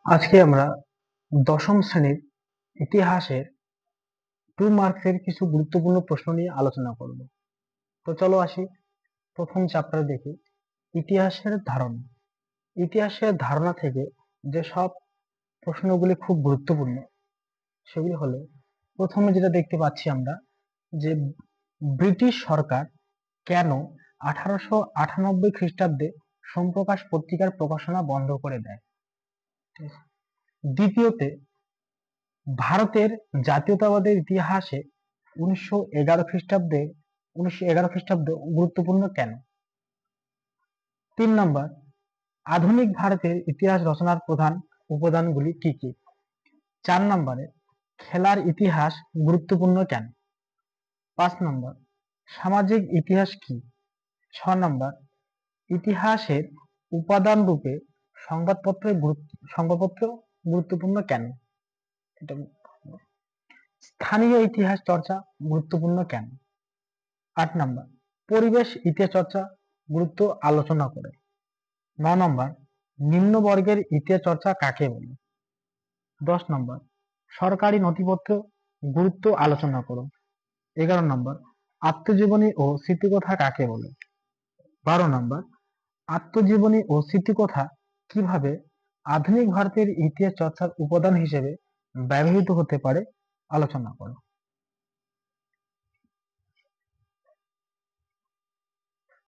আজকে আমরা দশম শ্রেণীর ইতিহাসের 2 মার্কসের কিছু গুরুত্বপূর্ণ প্রশ্ন নিয়ে আলোচনা করব। তো চলো আসি, প্রথম চ্যাপ্টার দেখি ইতিহাসের ধারণা। ইতিহাসের ধারণা থেকে যে সব প্রশ্নগুলি খুব গুরুত্বপূর্ণ সেগুলি হলো, প্রথমে যেটা দেখতে পাচ্ছি আমরা যে ব্রিটিশ সরকার কেন 1898 খ্রিস্টাব্দে সোমপ্রকাশ পত্রিকার প্রকাশনা বন্ধ করে দেয়। দ্বিতীয়তে, ভারতের জাতীয়তাবাদের ইতিহাসে 1911 খ্রিস্টাব্দ গুরুত্বপূর্ণ কেন। 3 নম্বর, আধুনিক ভারতের ইতিহাস রচনার প্রধান উপাদানগুলি কি কি। 4 নম্বরে, খেলার ইতিহাস গুরুত্বপূর্ণ কেন। 5 নম্বর, সামাজিক ইতিহাস কি। 6 নম্বর, ইতিহাসের উপাদান রূপে সংবাদপত্র গুরুত্বপূর্ণ কেন। স্থানীয় ইতিহাস চর্চা গুরুত্বপূর্ণ কেন। 8 নম্বর, পরিবেশ ইতিহাস চর্চা গুরুত্ব আলোচনা করে। 9 নম্বর, নিম্ন বর্গের ইতিহাস চর্চা কাকে বলে। 10 নম্বর, সরকারি নথিপত্র গুরুত্ব আলোচনা করো। 11 নম্বর, আত্মজীবনী ও স্মৃতিকথা কাকে বলে। 12 নম্বর, আত্মজীবনী ও স্মৃতিকথা কিভাবে আধুনিক ভারতের ইতিহাস চর্চার উপাদান হিসেবে ব্যবহৃত হতে পারে আলোচনা করো।